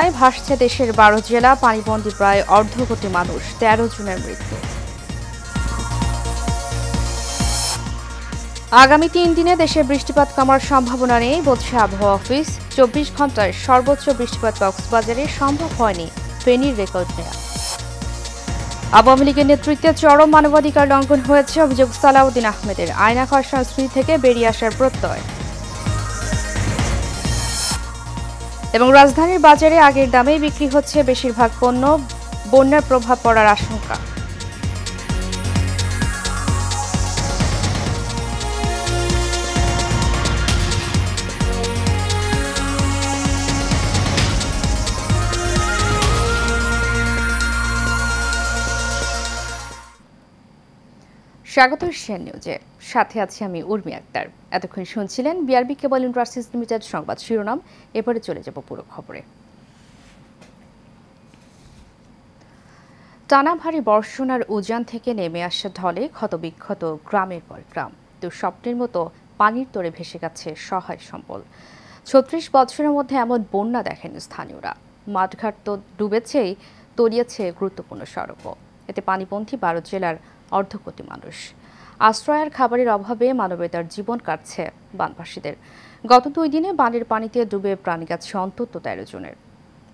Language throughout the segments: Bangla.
বন্যায় ভাসছে দেশের 12 জেলা, পানিবন্দী প্রায় অর্ধকোটি মানুষ, 13 জনের মৃত্যু। আগামী 3 দিনে দেশে বৃষ্টিপাত কমার সম্ভাবনা নেই বলছে আবহাওয়া অফিস। 24 ঘন্টায় সর্বোচ্চ বৃষ্টিপাত কক্সবাজারে সম্ভব হয়নি ফেনীর রেকর্ড নেয়া। আওয়ামী লীগের নেতৃত্বে চরম মানবাধিকার লঙ্ঘন হয়েছে, অভিযোগ সালাউদ্দিন আহমেদের। আয়না ঘর সংস্কৃতি থেকে বেরিয়ে আসার প্রত্যয়। এবং রাজধানীর বাজারে আগের দামেই বিক্রি হচ্ছে বেশিরভাগ পণ্য, বন্যার প্রভাব পড়ার আশঙ্কা। স্বাগত এশিয়ান নিউজে, সাথে আছি আমি উর্মি আক্তার। এতক্ষণ শুনছিলেন বিআরবি কেবল ইন্ডাস্ট্রিজ লিমিটেড সংবাদ শিরোনাম। এবারে চলে যাব পুরো খবরে। টানা ভারী বর্ষণ আর উজান থেকে নেমে আসা ঢলে ক্ষতবিক্ষত গ্রামের পর গ্রাম। দুঃস্বপ্নের মতো পানির তোড়ে ভেসে গেছে সহায় সম্বল। 36 বছরের মধ্যে এমন বন্যা দেখেন স্থানীয়রা। মাঠঘাট তো ডুবেছেই, তলিয়েছে গুরুত্বপূর্ণ সড়কও। এতে পানিবন্দী 12 জেলার অর্ধকোটি মানুষ। আশ্রয় আর খাবারের অভাবে মানবেতর জীবন কাটছে বানবাসীদের। গত 2 দিনে বানের পানিতে ডুবে প্রাণ গেছে অন্তত 13 জনের।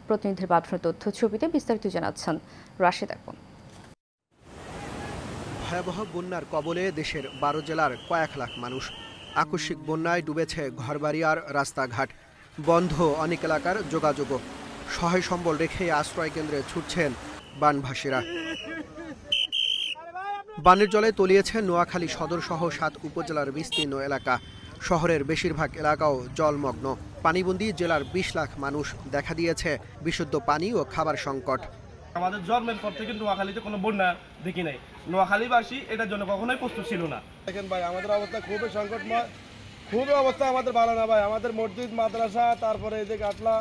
প্রতিনিধির পাঠানো তথ্য ছবিতে বিস্তারিত জানাচ্ছেন রাশেদ আকন। ভয়াবহ বন্যার কবলে দেশের 12 জেলার কয়েক লাখ মানুষ। আকস্মিক বন্যায় ডুবেছে ঘরবাড়ি আর রাস্তাঘাট, বন্ধ অনেক এলাকার যোগাযোগও। সহায় সম্বল রেখে আশ্রয় কেন্দ্রে ছুটছেন বানভাসীরা। বানের জলে তলিয়েছে নোয়াখালী সদর সহ 7 উপজেলার বিস্তীর্ণ এলাকা। শহরের বেশিরভাগ এলাকাও জলমগ্ন। পানিবন্দী জেলার 20 লাখ মানুষ। দেখা দিয়েছে বিশুদ্ধ পানি ও খাবার সংকট। আমাদের জন্মের পর থেকে নোয়াখালীতে কোনো বন্যা দেখি নাই। নোয়াখালীবাসী এটার জন্য কখনোই প্রস্তুত ছিল না। দেখেন ভাই, আমাদের অবস্থা খুবই সংকটময়, খুবই অবস্থা আমাদের ভালো না ভাই। আমাদের মসজিদ, মাদ্রাসা, তারপরে এই যে কাটলা,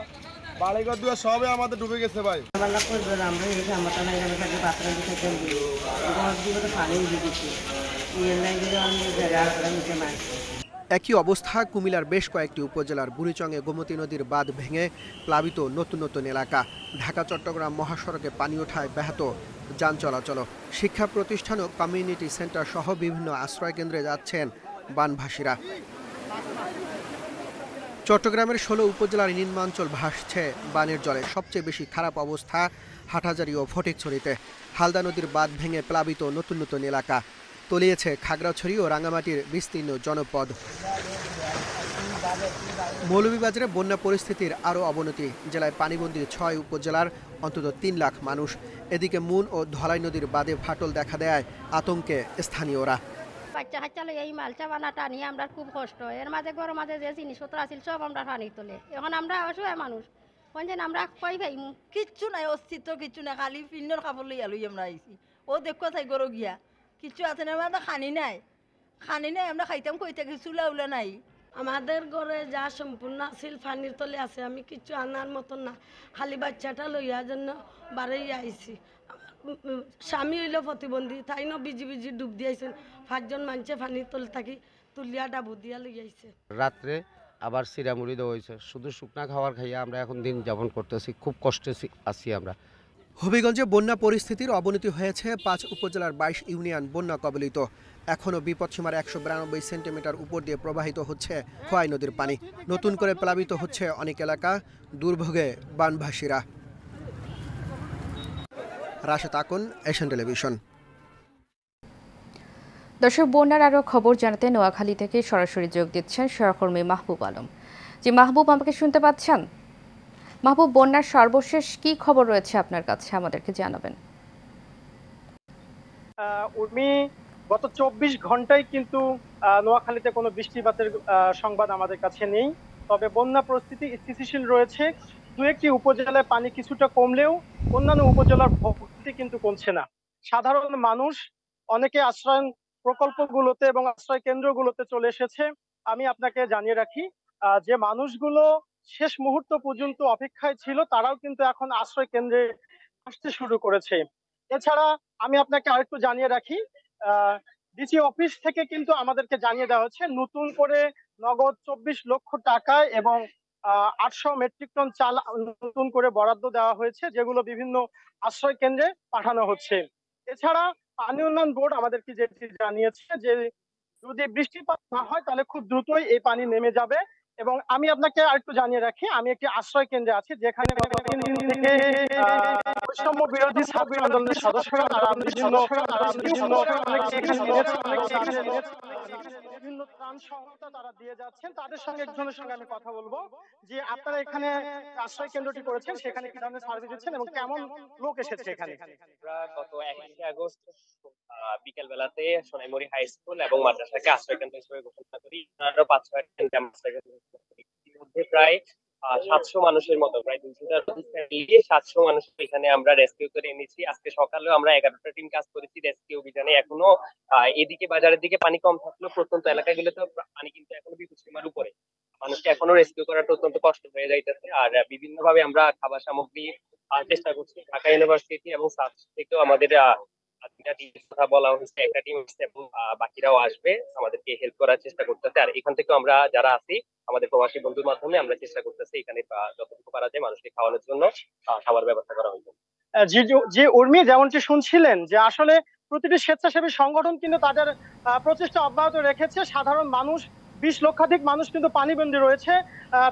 বাড়িঘর দুয়া সবে আমাদের ডুবে গেছে ভাই। একই অবস্থা কুমিল্লার বেশ কয়েকটি উপজেলার। বুড়িচংয়ে গোমতী নদীর বাঁধ ভেঙে প্লাবিত নতুন নতুন এলাকা। ঢাকা চট্টগ্রাম মহাসড়কে পানি ওঠায় ব্যাহত যান চলাচল। শিক্ষা প্রতিষ্ঠান ও কমিউনিটি সেন্টার সহ বিভিন্ন আশ্রয় কেন্দ্রে যাচ্ছেন বানভাসীরা। চট্টগ্রামের 16 উপজেলার নিম্নাঞ্চল ভাসছে বানের জলে। সবচেয়ে বেশি খারাপ অবস্থা হাটহাজারী ও ফটিকছড়িতে। হালদা নদীর বাঁধ ভেঙে প্লাবিত নতুন নতুন এলাকা। তলিয়েছে খাগড়াছড়ি ও রাঙামাটির বিস্তীর্ণ জনপদ। মৌলভীবাজারে বন্যা পরিস্থিতির আরও অবনতি। জেলায় পানিবন্দী 6 উপজেলার অন্তত 3 লাখ মানুষ। এদিকে মুন ও ধলাই নদীর বাঁধে ফাটল দেখা দেয় আতঙ্কে স্থানীয়রা। বাচ্চা কাচ্চা লই এই মালচা বানাটা নিয়ে আমরা খুব কষ্ট। এর মাঝে গরম মাঝে যে জিনিসপত্র আছিল সব আমরা পানি তোলে। এখন আমরা অসহায় মানুষ, কোনদিন আমরা কই পাইমু? কিচ্ছু নাই, অস্তিত্ব কিচ্ছু নাই। খালি পিন্নর কাপড় লইয়া লই আমরা আইছি। ও দেখো তাই গরো গিয়া কিচ্ছু আছে না, আমরা খানি নাই, খানি নাই। আমরা খাইতাম কই থেকে, চুলা উলা নাই। আমাদের ঘরে যা সম্পূর্ণ আছিল পানির তলে আছে। আমি কিছু আনার মতন না, খালি বাচ্চাটা লইয়া জন্য বাড়ি আইছি। স্বামী হইল প্রতিবন্ধী, তাই ন বিজি বিজি ডুব দিয়েছেন। 5 জন মানুষে পানির তলে থাকি তুলিয়া ডাবু দিয়া লইয়াছে। রাত্রে আবার চিরামুড়ি দেওয়া হয়েছে। শুধু শুকনা খাবার খাইয়া আমরা এখন দিন যাপন করতেছি, খুব কষ্টে আছি আমরা। হবিগঞ্জে বন্যা পরিস্থিতির অবনতি হয়েছে। 5 উপজেলার 22 ইউনিয়ন বন্যা কবলিত। এখনও বিপদসীমার 192 সেন্টিমিটার উপর দিয়ে প্রবাহিত হচ্ছে খোয়াই নদীর পানি। নতুন করে প্লাবিত হচ্ছে অনেক এলাকা। দুর্ভোগে বানভাসীরা। Rashed Akon, Asian television. দর্শক, বন্যার আরও খবর জানাতে নোয়াখালী থেকে সরাসরি যোগ দিচ্ছেন সহকর্মী মাহবুব আলম। যে মাহবুব, আমাকে শুনতে পাচ্ছেন? মাহবুব, বন্যার সর্বশেষ কি খবর রয়েছে আপনার কাছে, আমাদেরকে জানাবেন। উর্মি, গত 24 ঘন্টায় কিন্তু নোয়াখালীতে কোনো বৃষ্টিপাতের সংবাদ আমাদের কাছে নেই। তবে বন্যা পরিস্থিতি স্থিতিশীল রয়েছে। 2-1টি উপজেলায় পানি কিছুটা কমলেও অন্যান্য উপজেলার ভোগান্তি কিন্তু কমছে না। সাধারণ মানুষ অনেকে আশ্রয় প্রকল্পগুলোতে এবং আশ্রয় কেন্দ্রগুলোতে চলে এসেছে। আমি আপনাকে জানিয়ে রাখি, যে মানুষগুলো শেষ মুহূর্ত পর্যন্ত অপেক্ষায় ছিল, তারাও কিন্তু এখন আশ্রয় কেন্দ্রে আসতে শুরু করেছে। এছাড়া আমি আপনাকে আরেকটু জানিয়ে রাখি, ডিসি অফিস থেকে কিন্তু আমাদেরকে জানিয়ে দেওয়া হচ্ছে নতুন করে নগদ 24 লক্ষ টাকা এবং 800 মেট্রিক টন চাল নতুন করে বরাদ্দ দেওয়া হয়েছে, যেগুলো বিভিন্ন আশ্রয় কেন্দ্রে পাঠানো হচ্ছে। এছাড়া পানি উন্নয়ন বোর্ড আমাদেরকে যেটি জানিয়েছে যে যদি বৃষ্টিপাত না হয় তাহলে খুব দ্রুতই এই পানি নেমে যাবে। এবং আমি আপনাকে আরেকটু জানিয়ে রাখি, আমি একটি আশ্রয় কেন্দ্রে আছি, যেখানে গত 3 দিন থেকে বৈষম্য বিরোধী ছাত্র আন্দোলনের সদস্যরা তারা বিভিন্ন ত্রাণ সহায়তা তারা দিয়ে যাচ্ছেন। তাদের সঙ্গে একজনের সঙ্গে আমি কথা বলবো যে আপনারা এখানে আশ্রয় কেন্দ্রটি করেছেন, সেখানে কি ধরনের সার্ভিস দিচ্ছেন এবং কেমন লোক এসেছে এখানে? আমরা গত 21 আগস্ট বিকেল বেলাতে সোনাইমুড়ি হাই স্কুল এবং মাদ্রাসাকে আশ্রয় কেন্দ্র হিসেবে ঘোষণা করি। আরো 5-6 কেন্দ্র আশ্রয় কেন্দ্র মধ্যে প্রায় 700 মানুষের মতো, প্রায় 200টার অধিক ফ্যামিলি, 700 মানুষ এখানে আমরা রেস্কিউ করে এনেছি। আজকে সকালেও আমরা 11টা টিম কাজ করেছি রেস্কিউ অভিযানে। এখনো এদিকে বাজারের দিকে পানি কম থাকলেও প্রত্যন্ত এলাকাগুলোতে পানি কিন্তু এখনো বিপদসীমার উপরে। মানুষকে এখনো রেস্কিউ করাটা অত্যন্ত কষ্ট হয়ে যাইতেছে। আর বিভিন্ন ভাবে আমরা খাবার সামগ্রী চেষ্টা করছি। ঢাকা ইউনিভার্সিটি এবং সাউথ থেকেও আমাদের কথা বলা হয়েছে, একটা টিম এবং বাকিরাও আসবে আমাদেরকে হেল্প করার চেষ্টা করতেছে। আর এখান থেকে আমরা যারা আছি আমাদের প্রবাসী বন্ধুর মাধ্যমে আমরা চেষ্টা করতেছি এখানে যতটুকু পারা যায় মানুষকে খাওয়ানোর জন্য খাবার ব্যবস্থা করা হয়েছে। যে উর্মি যেমনটি শুনছিলেন যে আসলে প্রতিটি স্বেচ্ছাসেবী সংগঠন কিন্তু তাদের প্রচেষ্টা অব্যাহত রেখেছে। সাধারণ মানুষ 20 লক্ষাধিক মানুষ কিন্তু পানিবন্দী রয়েছে।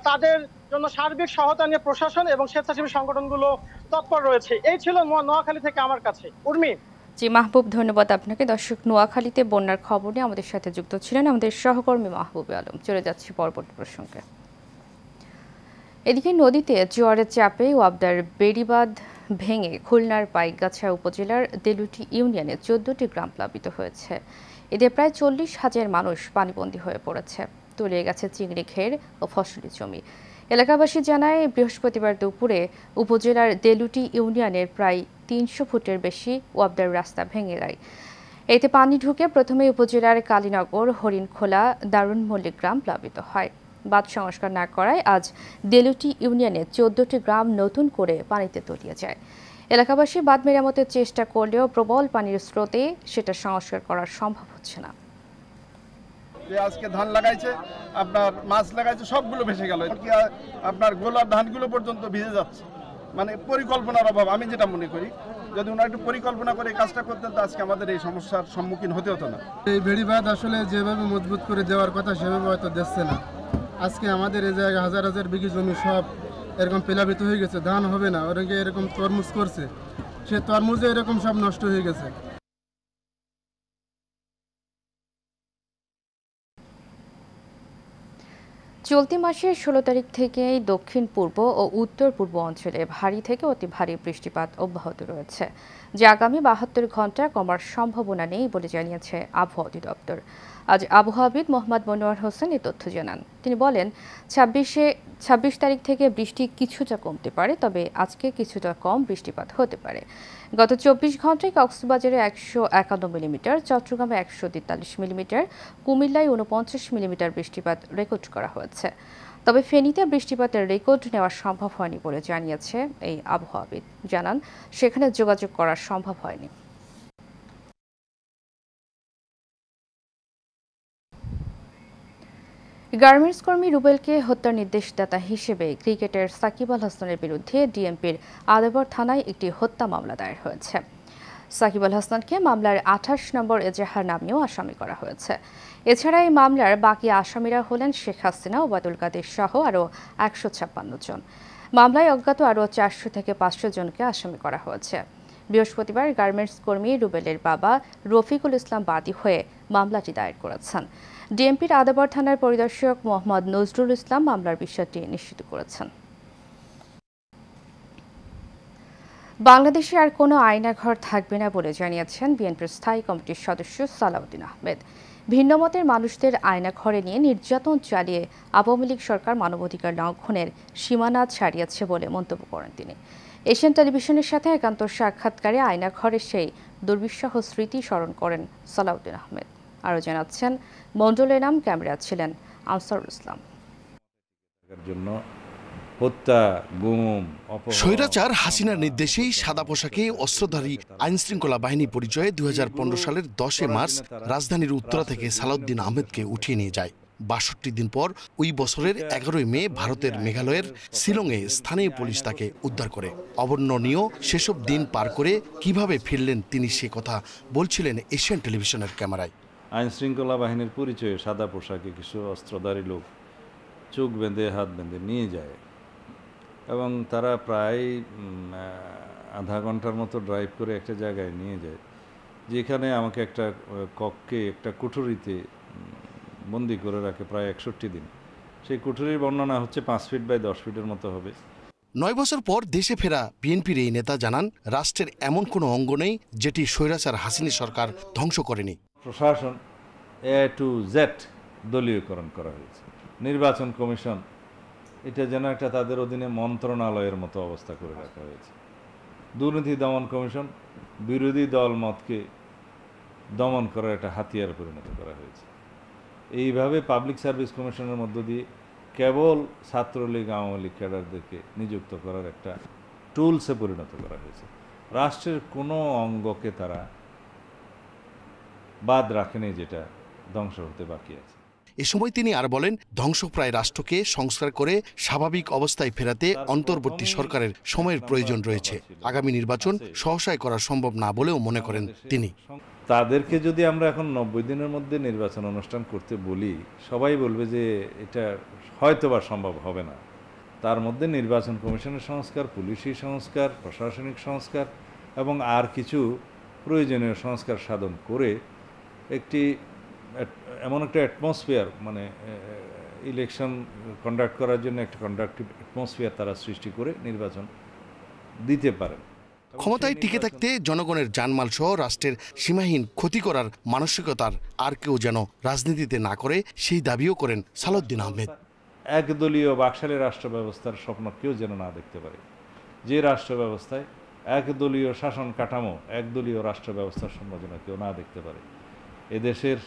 তাদের জন্য সার্বিক সহায়তা নিয়ে প্রশাসন এবং স্বেচ্ছাসেবী সংগঠনগুলো তৎপর রয়েছে। এই ছিল নোয়াখালী থেকে আমার কাছে উর্মি। জি মাহবুব, ধন্যবাদ আপনাকে। দর্শক, নোয়াখালীতে বন্যার খবর নিয়ে আমাদের সাথে যুক্ত ছিলেন আমাদের সহকর্মী মাহবুব আলম। চলে যাচ্ছি পরবর্তী প্রসঙ্গে। এদিকে নদীতে জোয়ারের চাপে ওয়াবদার বেড়িবাঁধ ভেঙে খুলনার পাইকগাছা উপজেলার দেলুটি ইউনিয়নে 14টি গ্রাম প্লাবিত হয়েছে। এতে প্রায় 40,000 মানুষ পানিবন্দী হয়ে পড়েছে। তলিয়ে গেছে চিংড়ি ঘের ও ফসলি জমি। এলাকাবাসী জানায় বৃহস্পতিবার দুপুরে উপজেলার দেলুটি ইউনিয়নের প্রায় 300 ফুটের বেশি ওয়াবদার রাস্তা ভেঙে যায়। এতে পানি ঢুকে প্রথমে উপজেলার কালীনগর, হরিণখোলা, দারুণ মল্লিক গ্রাম প্লাবিত হয়। বাঁধ সংস্কার না করায় আজ দেলুটি ইউনিয়নে 14টি গ্রাম নতুন করে পানিতে তলিয়ে যায়। এলাকাবাসী বাঁধ মেরামতের চেষ্টা করলেও প্রবল পানির স্রোতে সেটা সংস্কার করা সম্ভব হচ্ছে না। আজকে ধান লাগাইছে, আপনার মাছ লাগাইছে, সবগুলো ভেসে গেল। আপনার গোলার ধানগুলো পর্যন্ত ভিজে যাচ্ছে। মানে পরিকল্পনার অভাব, আমি যেটা মনে করি যদি ওনারা একটু পরিকল্পনা করে কাজটা করতেন তো আজকে আমাদের এই সমস্যার সম্মুখীন হতে হতো না। এই বেড়িবাঁধ আসলে যেভাবে মজবুত করে দেওয়ার কথা সেভাবে হয়তো দিচ্ছে না। আজকে আমাদের এই জায়গায় হাজার হাজার বিঘি জমি সব এরকম প্লাবিত হয়ে গেছে। ধান হবে না, ওরকম এরকম তরমুজ করছে, সে তরমুজে এরকম সব নষ্ট হয়ে গেছে। চলতি মাসের 16 তারিখ থেকেই দক্ষিণ পূর্ব ও উত্তর পূর্ব অঞ্চলে ভারী থেকে অতি ভারী বৃষ্টিপাত অব্যাহত রয়েছে, যা আগামী 72 ঘন্টা কমার সম্ভাবনা নেই বলে জানিয়েছে আবহাওয়া অধিদপ্তর। আজ আবহাওয়াবিদ মোহাম্মদ মনোয়ার হোসেন এই তথ্য জানান। তিনি বলেন, 26 তারিখ থেকে বৃষ্টি কিছুটা কমতে পারে, তবে আজকে কিছুটা কম বৃষ্টিপাত হতে পারে। গত 24 ঘন্টায় কক্সবাজারে 151 মিলিমিটার, চট্টগ্রামে 143 মিলিমিটার, কুমিল্লায় 49 মিলিমিটার বৃষ্টিপাত রেকর্ড করা হয়েছে। তবে ফেনীতে বৃষ্টিপাতের রেকর্ড নেওয়া সম্ভব হয়নি বলে জানিয়েছে এই আবহাওয়াবিদ। জানান, সেখানে যোগাযোগ করা সম্ভব হয়নি। গার্মেন্টস কর্মী রুবেলকে হত্যার নির্দেশদাতা হিসেবে ক্রিকেটার সাকিব আল হাসানের বিরুদ্ধে ডিএমপির আদাবর থানায় একটি হত্যা মামলা দায়ের হয়েছে। সাকিব আল হাসানকে মামলার 28 নম্বর এজাহার নামেও আসামি করা হয়েছে। এছাড়া এই মামলার বাকি আসামিরা হলেন শেখ হাসিনা, ওবায়দুল কাদের সহ আরও 156 জন। মামলায় অজ্ঞাত আরও 400 থেকে 500 জনকে আসামি করা হয়েছে। বৃহস্পতিবার গার্মেন্টস কর্মী রুবেলের বাবা রফিকুল ইসলাম বাদী হয়ে মামলাটি দায়ের করেছেন। ডিএমপির আদাবর থানার পরিদর্শক মোহাম্মদ নজরুল ইসলাম মামলার বিষয়টি নিশ্চিত করেছেন। বাংলাদেশে আর কোনো আয়নাঘর থাকবে না বলে জানিয়েছেন বিএনপির স্থায়ী কমিটির সদস্য সালাউদ্দিন আহমেদ। ভিন্নমতের মানুষদের আয়নাঘরে নিয়ে নির্যাতন চালিয়ে আওয়ামী লীগ সরকার মানবাধিকার লঙ্ঘনের সীমানা ছাড়িয়েছে বলে মন্তব্য করেন তিনি। এশিয়ান টেলিভিশনের সাথে একান্ত সাক্ষাৎকারে আয়নাঘরের সেই দুর্বিষহ স্মৃতি স্মরণ করেন সালাউদ্দিন আহমেদ। আরও জানাচ্ছেন মণ্ডল এনাম, ক্যামেরা ছিলেন আনসারুল ইসলাম। স্বৈরাচার হাসিনার নির্দেশেই সাদা পোশাকে অস্ত্রধারী আইনশৃঙ্খলা বাহিনী পরিচয়ে 2015 সালের 10 মার্চ রাজধানীর উত্তরা থেকে সালাউদ্দিন আহমেদকে উঠিয়ে নিয়ে যায়। ৬২ দিন পর ওই বছরের ১১ মে ভারতের মেঘালয়ের শিলংয়ে স্থানীয় পুলিশ তাকে উদ্ধার করে। অবর্ণনীয় সেসব দিন পার করে কিভাবে ফিরলেন তিনি সে কথা বলছিলেন এশিয়ান টেলিভিশনের ক্যামেরায়। আইন শৃঙ্খলা বাহিনীর পরিচয়ে সাদা পোশাকে কিছু অস্ত্রধারী লোক চোখ বেঁধে হাত বেঁধে নিয়ে যায় এবং তারা প্রায় আধা ঘন্টার মতো ড্রাইভ করে একটা জায়গায় নিয়ে যায়, যেখানে আমাকে একটা কক্ষে একটা কুঠুরিতে বন্দি করে রাখে প্রায় ৬১ দিন। সেই কুঠুরির বর্ণনা হচ্ছে 5 ফিট বাই 10 ফিটের মতো হবে। ৯ বছর পর দেশে ফেরা বিএনপির এই নেতা জানান, রাষ্ট্রের এমন কোনো অঙ্গ নেই যেটি স্বৈরাচার হাসিনা সরকার ধ্বংস করেনি। প্রশাসন A to Z দলীয়করণ করা হয়েছে। নির্বাচন কমিশন এটা যেন একটা তাদের অধীনে মন্ত্রণালয়ের মতো অবস্থা করে রাখা হয়েছে। দুর্নীতি দমন কমিশন বিরোধী দল মতকে দমন করার একটা হাতিয়ার পরিণত করা হয়েছে। এইভাবে পাবলিক সার্ভিস কমিশনের মধ্য দিয়ে কেবল ছাত্রলীগ আওয়ামী লীগ ক্যাডারদেরকে নিযুক্ত করার একটা টুলসে পরিণত করা হয়েছে। রাষ্ট্রের কোনো অঙ্গকে তারা বাদ রাখেনি যেটা ধ্বংস হতে বাকি আছে। এ সময় তিনি আর বলেন, ধ্বংসপ্রায় রাষ্ট্রকে সংস্কার করে স্বাভাবিক অবস্থায় ফেরাতে অন্তর্বর্তী সরকারের সময়ের প্রয়োজন রয়েছে। আগামী নির্বাচন সহসায় করা সম্ভব না বলেও মনে করেন তিনি। তাদেরকে যদি আমরা এখন 90 দিনের মধ্যে নির্বাচন অনুষ্ঠান করতে বলি, সবাই বলবে যে এটা হয়তোবা সম্ভব হবে না। তার মধ্যে নির্বাচন কমিশনের সংস্কার, পুলিশি সংস্কার, প্রশাসনিক সংস্কার এবং আর কিছু প্রয়োজনীয় সংস্কার সাধন করে একটি এমন একটা অ্যাটমসফিয়ার, মানে ইলেকশন কন্ডাক্ট করার জন্য একটা কন্ডাক্টিভ অ্যাটমসফিয়ার তারা সৃষ্টি করে নির্বাচন দিতে পারেন। ক্ষমতায় টিকে থাকতে জনগণের জানমাল সহ রাষ্ট্রের সীমাহীন ক্ষতি করার মানসিকতার আর কেউ যেন রাজনীতিতে না করে, সেই দাবিও করেন সালাউদ্দিন আহমেদ। একদলীয় বাকশালী রাষ্ট্র ব্যবস্থার স্বপ্ন কেউ যেন না দেখতে পারে। যে রাষ্ট্র ব্যবস্থায় একদলীয় শাসন কাঠামো, একদলীয় রাষ্ট্র ব্যবস্থার স্বপ্ন যেন কেউ না দেখতে পারে। এদেশের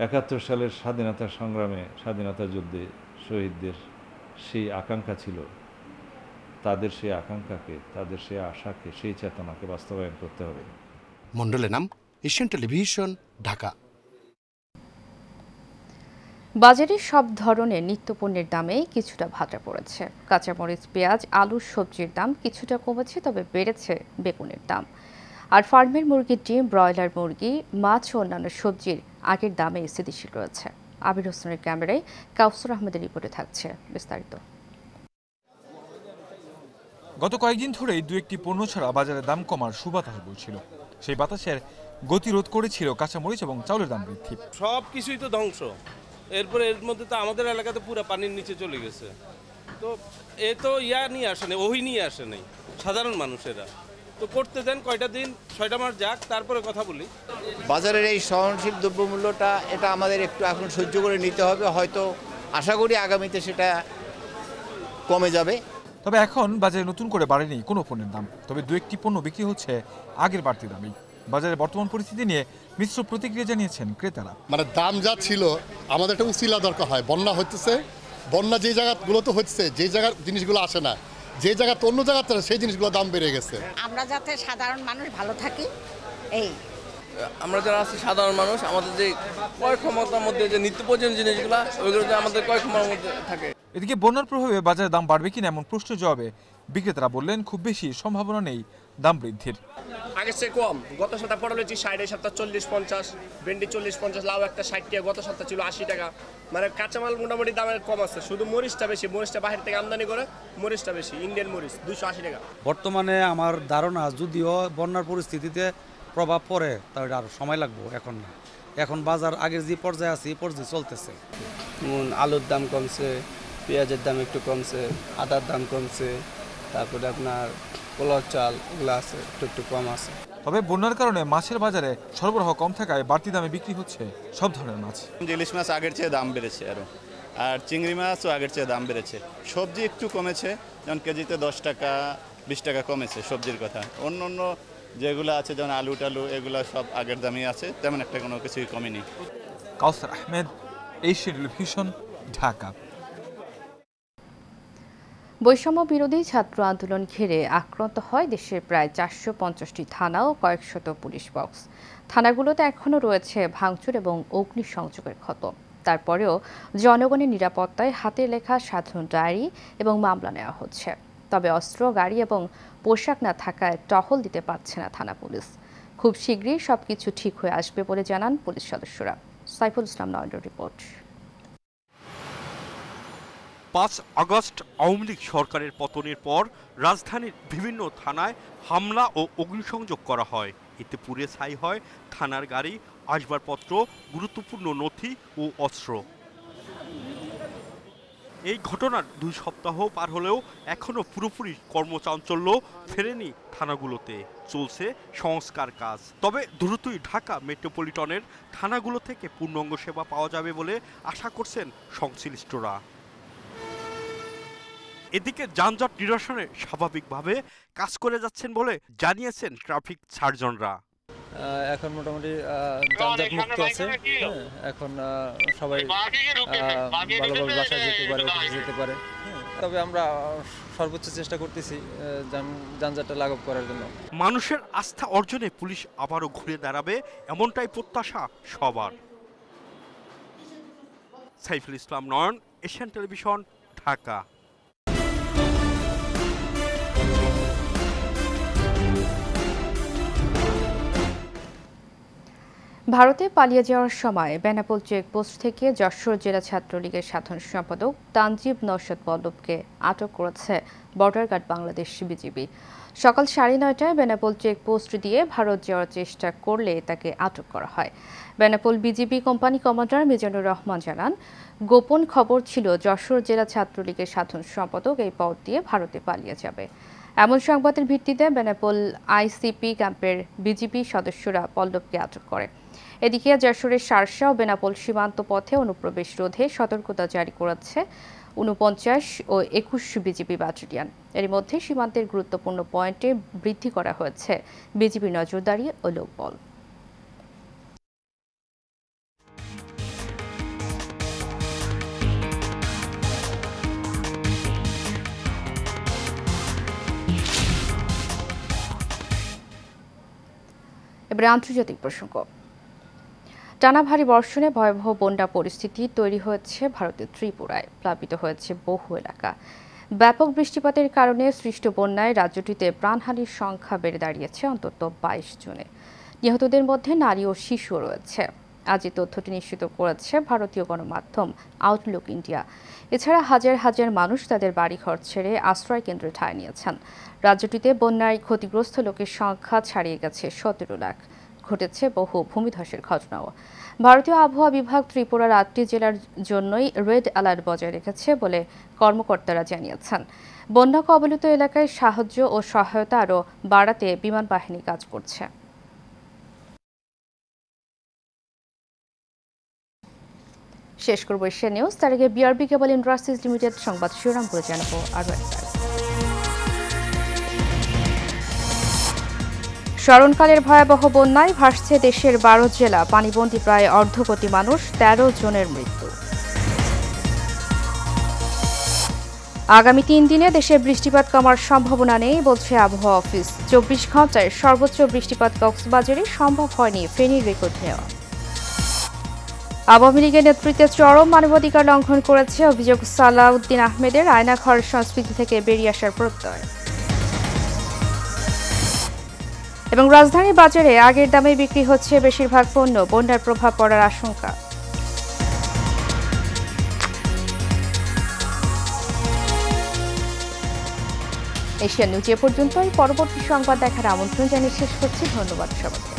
৭১ সালের স্বাধীনতা সংগ্রামে, স্বাধীনতা যুদ্ধে শহীদদের সেই আকাঙ্ক্ষা ছিল, তাদের সেই আকাঙ্ক্ষাকে, তাদের সেই আশাকে, সেই চেতনাকে বাস্তবায়ন করতে হবে। মন্ডলের নাম, এশিয়ান টেলিভিশন, ঢাকা। বাজারে সব ধরনের নিত্যপণ্যের দামে কিছুটা ভাটা পড়েছে। কাঁচামরিচ, পেঁয়াজ, আলু, সবজির দাম কিছুটা কমেছে, তবে বেড়েছে বেগুনের দাম। আর ফার্মের মুরগির ডিম, ব্রয়লার মুরগি, মাছ ও অন্যান্য সবজির আগের দামে স্থিতিশীল রয়েছে। আবির হোসেনের ক্যামেরায় কাউসার আহমেদের রিপোর্টে থাকছে বিস্তারিত। গত কয়েকদিন ধরেই দু একটি পণ্য ছাড়া বাজারে দাম কমার সুবাতাস বইছিল। সেই বাতাসের গতিরোধ করেছিল কাঁচামরিচ এবং চাউলের দাম বৃদ্ধি। সব কিছুই তো ধ্বংস, এরপরে এর মধ্যে তো আমাদের এলাকাতে পুরো পানির নিচে চলে গেছে। তো এ তো নিয়ে আসে নাই, ওই নিয়ে আসে নাই, সাধারণ মানুষেরা তো করতে দেন কয়টা দিন, 6টা মাস যাক, তারপরে কথা বলি। বাজারের এই সহনশীল দ্রব্যমূল্যটা এটা আমাদের একটু এখন সহ্য করে নিতে হবে, হয়তো আশা করি আগামীতে সেটা কমে যাবে। তবে এখন বাজারে নতুন করে বাড়েনি কোনো পণ্যের দাম, তবে দু একটি পণ্য বিক্রি হচ্ছে আগের বাড়তি দামেই। বাজারের বর্তমান পরিস্থিতি নিয়ে মিশ্র প্রতিক্রিয়া জানিয়েছেন ক্রেতারা। মানে দাম যা ছিল আমাদের একটা উচিলা দরকার হয়। বন্যা হচ্ছে, বন্যা যে জায়গাগুলোতে হচ্ছে, যে জায়গার জিনিসগুলো আসে না, যে জায়গা অন্য জায়গাতে সেই জিনিসগুলো দাম বেড়ে গেছে। আমরা যাতে সাধারণ মানুষ ভালো থাকি, এই আমরা যারা আছি সাধারণ মানুষ, আমাদের যে ক্রয় ক্ষমতার মধ্যে যে নিত্য প্রয়োজনীয় জিনিসগুলো, ওইগুলো যে আমাদের ক্রয় ক্ষমতার মধ্যে থাকে। এদিকে বন্যার প্রভাবে বাজারে দাম বাড়বে কিনা এমন প্রশ্নের জবাবে বিক্রেতারা বললেন, খুব বেশি সম্ভাবনা নেই দাম বৃদ্ধির। আগের চেয়ে কম। গত সপ্তাহে পটল হচ্ছে 60, এই সপ্তাহে 40-50, ভেন্ডি 40-50, লাউ একটা 60 টাকা, গত সপ্তাহে ছিল 80 টাকা। মানে কাঁচামাল মোটামুটি দামের কম আছে, শুধু মরিচটা বেশি। মরিচটা বাইরে থেকে আমদানি করে, মরিচটা বেশি, ইন্ডিয়ান মরিচ 280 টাকা। বর্তমানে আমার ধারণা, যদিও বন্যার পরিস্থিতিতে প্রভাব পড়ে, তাহলে আর সময় লাগবে, এখন না। এখন বাজার আগের যে পর্যায়ে আছে এই পর্যায়ে চলতেছে। আলুর দাম কমছে, পেঁয়াজের দাম একটু কমছে, আদার দাম কমছে, তারপরে আপনার পোলাও চাল এগুলো আছে একটু কম আছে। তবে বন্যার কারণে মাছের বাজারে সরবরাহ কম থাকায় বাড়তি দামে বিক্রি হচ্ছে সব ধরনের মাছ। ইলিশ মাছ আগের চেয়ে দাম বেড়েছে আরও, আর চিংড়ি মাছও আগের চেয়ে দাম বেড়েছে। সবজি একটু কমেছে, যেমন কেজিতে 10 টাকা 20 টাকা কমেছে সবজির কথা। অন্য অন্য যেগুলো আছে যেমন আলু টালু, এগুলো সব আগের দামই আছে, তেমন একটা কোনো কিছুই কমেনি। কাউসার আহমেদ, এশিয়ান টেলিভিশন, ঢাকা। বৈষম্য বিরোধী ছাত্র আন্দোলন ঘিরে আক্রান্ত হয় দেশের প্রায় 450টি থানা ও কয়েকশত পুলিশ বক্স। থানাগুলোতে এখনও রয়েছে ভাঙচুর এবং অগ্নিসংযোগের ক্ষত। তারপরেও জনগণের নিরাপত্তায় হাতে লেখা সাধারণ ডায়েরি এবং মামলা নেওয়া হচ্ছে। তবে অস্ত্র, গাড়ি এবং পোশাক না থাকায় টহল দিতে পারছে না থানা পুলিশ। খুব শীঘ্রই সবকিছু ঠিক হয়ে আসবে বলে জানান পুলিশ সদস্যরা। সাইফুল ইসলাম নয়নের রিপোর্ট। ৫ আগস্ট আওয়ামী লীগ সরকারের পতনের পর রাজধানীর বিভিন্ন থানায় হামলা ও অগ্নিসংযোগ করা হয়। এতে পুড়ে ছাই হয় থানার গাড়ি, আসবাবপত্র, গুরুত্বপূর্ণ নথি ও অস্ত্র। এই ঘটনার 2 সপ্তাহ পার হলেও এখনো পুরোপুরি কর্মচাঞ্চল্য ফেরেনি থানাগুলোতে। চলছে সংস্কার কাজ। তবে দ্রুতই ঢাকা মেট্রোপলিটনের থানাগুলো থেকে পূর্ণাঙ্গ সেবা পাওয়া যাবে বলে আশা করছেন সংশ্লিষ্টরা। এদিকে যানজট নিরসনে স্বাভাবিকভাবে কাজ করে যাচ্ছেন বলে জানিয়েছেন ট্রাফিক সার্জনরা। এখন মোটামুটি যানজট মুক্ত আছে। এখন সবাই ভালোভাবে বাসায় যেতে পারে, অফিসে যেতে পারে। তবে আমরা সর্বোচ্চ চেষ্টা করতেছি যানজটটা লাঘব করার জন্য। মানুষের আস্থা অর্জনে পুলিশ আবারও ঘুরে দাঁড়াবে এমনটাই প্রত্যাশা সবার। সাইফুল ইসলাম নয়ন, এশিয়ান টেলিভিশন, ঢাকা। ভারতে পালিয়ে যাওয়ার সময় বেনাপোল চেকপোস্ট থেকে যশোর জেলা ছাত্রলীগের সাধারণ সম্পাদক তানজিব নওশাদ পল্লবকে আটক করেছে বর্ডার গার্ড বাংলাদেশ বিজিবি। সকাল 9:30টায় বেনাপোল চেকপোস্ট দিয়ে ভারত যাওয়ার চেষ্টা করলে তাকে আটক করা হয়। Benapole BGB company commander Mizanur Rahman জানান, গোপন খবর ছিল যশোর জেলা ছাত্রলীগের সাধারণ সম্পাদক এই পথ দিয়ে ভারতে পালিয়ে যাবে। এমন সংবাদের ভিত্তিতে বেনাপোল আইসিপি ক্যাম্পের বিজিবি সদস্যরা পল্লবকে আটক করে। এদিকে যশোরের শার্শা ও বেনাপোল সীমান্ত পথে অনুপ্রবেশ রোধে সতর্কতা জারি করেছে 49 ও 21 বিজিবি ব্যাটালিয়ন। এর মধ্যে সীমান্তের গুরুত্বপূর্ণ পয়েন্টে বৃদ্ধি করা হয়েছে বিজিবি নজরদারি ও লোকবল। এবারে আন্তর্জাতিক প্রসঙ্গ। টানা ভারী বর্ষণে ভয়াবহ বন্যা পরিস্থিতি তৈরি হয়েছে ভারতের ত্রিপুরায়। প্লাবিত হয়েছে বহু এলাকা। ব্যাপক বৃষ্টিপাতের কারণে সৃষ্ট বন্যায় রাজ্যটিতে প্রাণহানির সংখ্যা বেড়ে দাঁড়িয়েছে অন্তত 22 জনে। নিহতদের মধ্যে নারী ও শিশু রয়েছে। আজ এই তথ্যটি নিশ্চিত করেছে ভারতীয় গণমাধ্যম আউটলুক ইন্ডিয়া। এছাড়া হাজার হাজার মানুষ তাদের বাড়িঘর ছেড়ে আশ্রয় কেন্দ্রে ঠাঁই নিয়েছেন। রাজ্যটিতে বন্যায় ক্ষতিগ্রস্ত লোকের সংখ্যা ছাড়িয়ে গেছে 17 লাখ। ঘটেছে বহু ভূমিধসের ঘটনাও। ভারতীয় আবহাওয়া বিভাগ ত্রিপুরার 8টি জেলার জন্যই রেড অ্যালার্ট বজায় রেখেছে বলে কর্মকর্তারা জানিয়েছেন। বন্যা কবলিত এলাকায় সাহায্য ও সহায়তা আরও বাড়াতে বিমান বাহিনী কাজ করছে। শেষ করব এশিয়া নিউজ। তার আগে বিআরবি কেবল ইন্ডাস্ট্রিজ লিমিটেড সংবাদ শিরোনামগুলো জানাবো আরও একবার। স্মরণকালের ভয়াবহ বন্যায় ভাসছে দেশের 12 জেলা। পানিবন্দী প্রায় অর্ধকোটি মানুষ, 13 জনের মৃত্যু। আগামী 3 দিনে দেশে বৃষ্টিপাত কমার সম্ভাবনা নেই বলছে আবহাওয়া অফিস। 24 ঘন্টায় সর্বোচ্চ বৃষ্টিপাত কক্সবাজারে সম্ভব হয়নি ফেনীর রেকর্ড নেওয়া। আওয়ামী লীগের নেতৃত্বে চরম মানবাধিকার লঙ্ঘন করেছে অভিযোগ সালাউদ্দিন আহমেদের। আয়নাঘর সংস্কৃতি থেকে বেরিয়ে আসার প্রত্যয়। এবং রাজধানীর বাজারে আগের দামে বিক্রি হচ্ছে বেশিরভাগ পণ্য। বন্যার প্রভাব পড়ার আশঙ্কা। এশিয়া নিউজ এ পর্যন্তই। পরবর্তী সংবাদ দেখার আমন্ত্রণ জানিয়ে শেষ করছি। ধন্যবাদ সবাইকে।